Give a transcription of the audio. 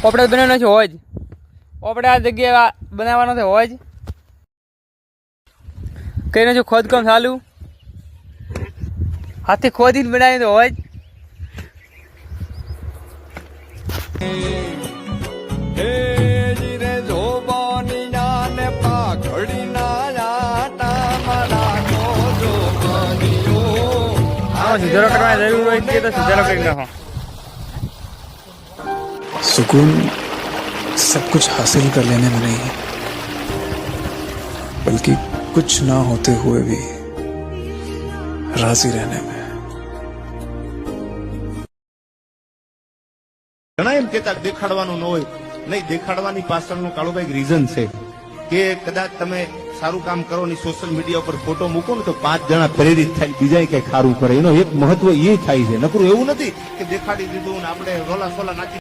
આપણે બનાવવાનો છે હોજ. આપણે આ જગ્યાએ બનાવવાનો છે હોજ. કહીને જો ખોદકામ ચાલુ, હાથે ખોદીને બનાવી તો હોજ. સુધારો કરવાની જરૂર હોય તો સુધારો કરી નાખો. सुकून सब कुछ हासिल कर लेने में नहीं है, बल्कि कुछ ना होते हुए भी राजी रहने में. ઘણા એમ કહેતા દેખાડવાનું ન હોય, નહીં, દેખાડવાની પાછળનું કાળુભાઈ એક રીઝન છે કે કદાચ તમે સારું કામ કરો ને સોશિયલ મીડિયા ઉપર ફોટો મૂકો ને તો 5 જણા પ્રેરિત થાય, બીજા કઈ સારું કરે. એનો એક મહત્વ એ થાય છે. નકરું એવું નથી કે દેખાડી દીધું ને આપણે રોલા સોલા નાખી